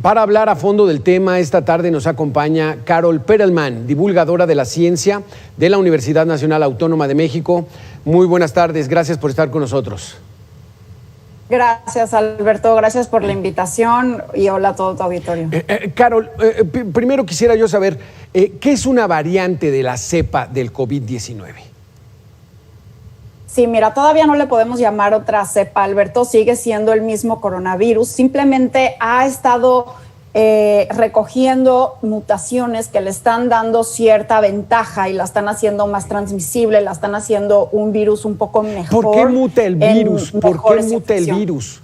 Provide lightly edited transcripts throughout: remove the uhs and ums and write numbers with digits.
Para hablar a fondo del tema, esta tarde nos acompaña Carol Perelman, divulgadora de la ciencia de la Universidad Nacional Autónoma de México. Muy buenas tardes, gracias por estar con nosotros. Gracias, Alberto, gracias por la invitación y hola a todo tu auditorio. Carol, primero quisiera yo saber, ¿qué es una variante de la cepa del COVID-19? Sí, mira, todavía no le podemos llamar otra cepa, Alberto, sigue siendo el mismo coronavirus, simplemente ha estado recogiendo mutaciones que le están dando cierta ventaja y la están haciendo más transmisible, la están haciendo un virus un poco mejor. ¿Por qué muta el virus? ¿Por qué muta el virus?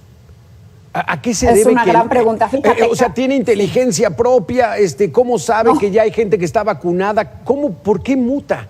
¿A qué se debe? Es una gran pregunta. Fíjate, o sea, ¿tiene inteligencia propia? ¿Cómo sabe que ya hay gente que está vacunada? ¿Por qué muta?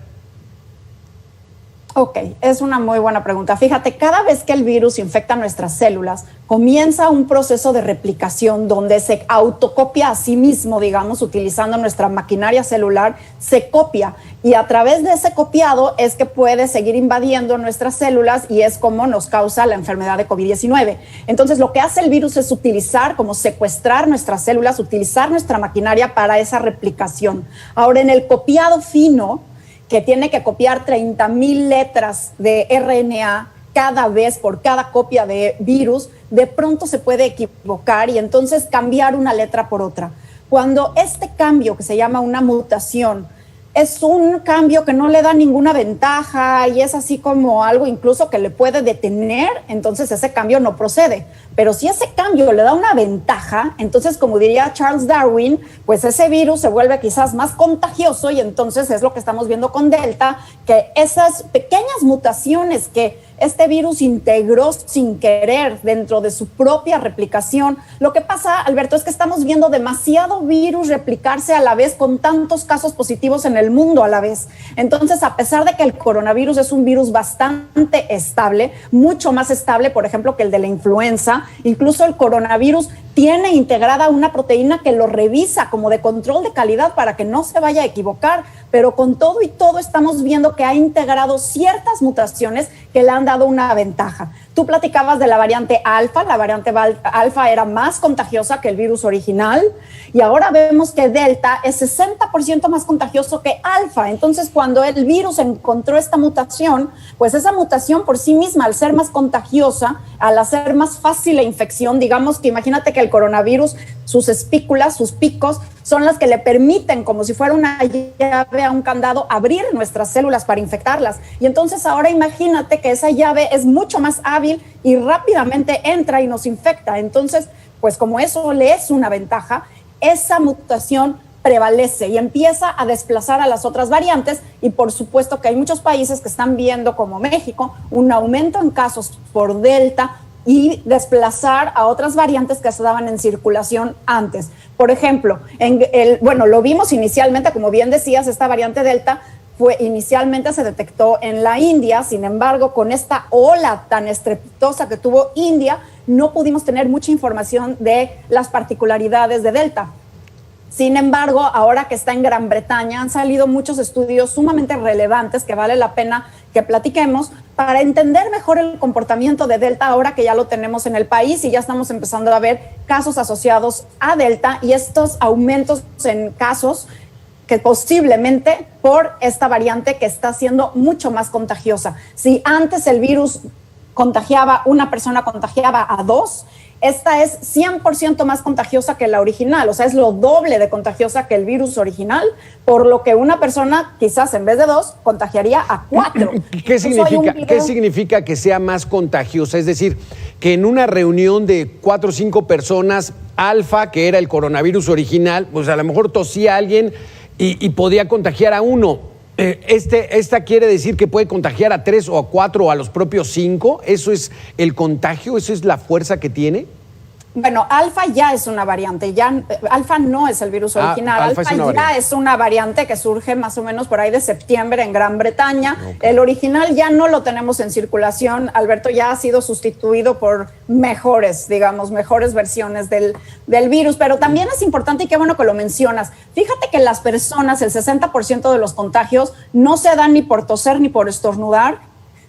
Ok, es una muy buena pregunta. Fíjate, cada vez que el virus infecta nuestras células, comienza un proceso de replicación donde se autocopia a sí mismo, digamos, utilizando nuestra maquinaria celular, se copia y a través de ese copiado es que puede seguir invadiendo nuestras células y es como nos causa la enfermedad de COVID-19. Entonces, lo que hace el virus es utilizar, como secuestrar nuestras células, utilizar nuestra maquinaria para esa replicación. Ahora, en el copiado fino, que tiene que copiar 30,000 letras de RNA cada vez por cada copia de virus, de pronto se puede equivocar y entonces cambiar una letra por otra. Cuando este cambio, que se llama una mutación, es un cambio que no le da ninguna ventaja y es así como algo incluso que le puede detener, entonces ese cambio no procede. Pero si ese cambio le da una ventaja, entonces, como diría Charles Darwin, pues ese virus se vuelve quizás más contagioso y entonces es lo que estamos viendo con Delta, que esas pequeñas mutaciones que este virus integró sin querer dentro de su propia replicación. Lo que pasa, Alberto, es que estamos viendo demasiado virus replicarse a la vez con tantos casos positivos en el mundo a la vez. Entonces, a pesar de que el coronavirus es un virus bastante estable, mucho más estable, por ejemplo, que el de la influenza, incluso el coronavirus tiene integrada una proteína que lo revisa como de control de calidad para que no se vaya a equivocar, pero con todo y todo estamos viendo que ha integrado ciertas mutaciones que le han dado una ventaja. Tú platicabas de la variante alfa, la variante alfa era más contagiosa que el virus original y ahora vemos que delta es 60% más contagioso que alfa. Entonces, cuando el virus encontró esta mutación, pues esa mutación por sí misma, al ser más contagiosa, al hacer más fácil la infección, digamos que imagínate que el coronavirus, sus espículas, sus picos, son las que le permiten, como si fuera una llave a un candado, abrir nuestras células para infectarlas. Y entonces ahora imagínate que esa llave es mucho más hábil y rápidamente entra y nos infecta. Entonces, pues como eso le es una ventaja, esa mutación prevalece y empieza a desplazar a las otras variantes y por supuesto que hay muchos países que están viendo, como México, un aumento en casos por Delta y desplazar a otras variantes que estaban en circulación antes. Por ejemplo, lo vimos inicialmente, como bien decías, esta variante Delta inicialmente se detectó en la India, sin embargo, con esta ola tan estrepitosa que tuvo India, no pudimos tener mucha información de las particularidades de Delta. Sin embargo, ahora que está en Gran Bretaña, han salido muchos estudios sumamente relevantes que vale la pena que platiquemos para entender mejor el comportamiento de Delta ahora que ya lo tenemos en el país y ya estamos empezando a ver casos asociados a Delta y estos aumentos en casos que posiblemente por esta variante que está siendo mucho más contagiosa. Si antes el virus una persona contagiaba a 2, esta es 100% más contagiosa que la original, o sea, es lo doble de contagiosa que el virus original, por lo que una persona quizás en vez de 2 contagiaría a 4. ¿Qué significa que sea más contagiosa? Es decir, que en una reunión de 4 o 5 personas, alfa, que era el coronavirus original, pues a lo mejor tosía a alguien y podía contagiar a uno. ¿Esta quiere decir que puede contagiar a 3 o a 4 o a los propios 5? ¿Eso es el contagio? ¿Eso es la fuerza que tiene? Bueno, alfa ya es una variante, alfa no es el virus original, alfa ya es una variante que surge más o menos por ahí de septiembre en Gran Bretaña. Okay. El original ya no lo tenemos en circulación, Alberto, ya ha sido sustituido por mejores versiones del virus, pero también es importante y qué bueno que lo mencionas. Fíjate que las personas, el 60% de los contagios no se dan ni por toser ni por estornudar,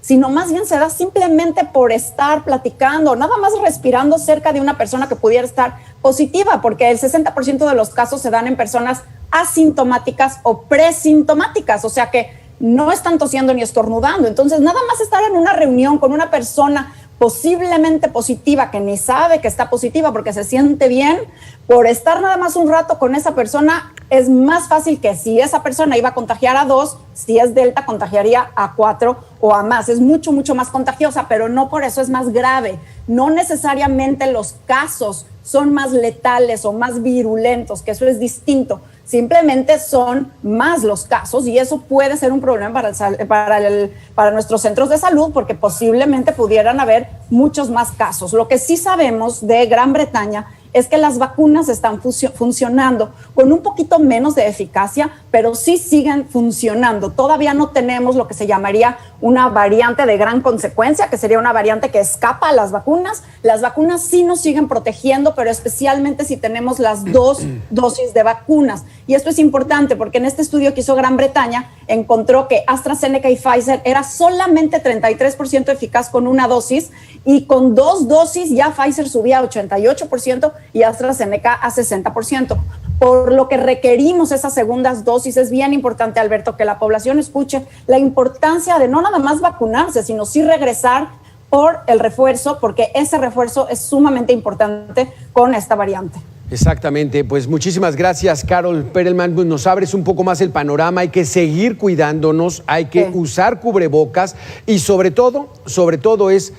sino más bien se da simplemente por estar platicando, nada más respirando cerca de una persona que pudiera estar positiva, porque el 60% de los casos se dan en personas asintomáticas o presintomáticas, o sea que no están tosiendo ni estornudando. Entonces, nada más estar en una reunión con una persona posiblemente positiva, que ni sabe que está positiva porque se siente bien, por estar nada más un rato con esa persona, es más fácil que si esa persona iba a contagiar a 2, si es Delta, contagiaría a 4 o a más. Es mucho, mucho más contagiosa, pero no por eso es más grave. No necesariamente los casos son más letales o más virulentos, que eso es distinto. Simplemente son más los casos y eso puede ser un problema para nuestros centros de salud, porque posiblemente pudieran haber muchos más casos. Lo que sí sabemos de Gran Bretaña es que las vacunas están funcionando con un poquito menos de eficacia, pero sí siguen funcionando. Todavía no tenemos lo que se llamaría una variante de gran consecuencia, que sería una variante que escapa a las vacunas. Las vacunas sí nos siguen protegiendo, pero especialmente si tenemos las 2 dosis de vacunas. Y esto es importante porque en este estudio que hizo Gran Bretaña encontró que AstraZeneca y Pfizer era solamente 33% eficaz con una dosis, y con 2 dosis ya Pfizer subía a 88% y AstraZeneca a 60%. Por lo que requerimos esas segundas dosis. Es bien importante, Alberto, que la población escuche la importancia de no nada más vacunarse, sino sí regresar por el refuerzo, porque ese refuerzo es sumamente importante con esta variante. Exactamente, pues muchísimas gracias, Carol Perelman. Pues nos abres un poco más el panorama. Hay que seguir cuidándonos, hay que usar cubrebocas y sobre todo es,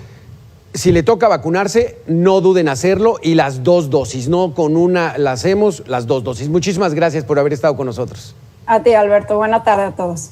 si le toca vacunarse, no duden hacerlo, y las 2 dosis, no con una la hacemos, las 2 dosis. Muchísimas gracias por haber estado con nosotros. A ti, Alberto. Buena tarde a todos.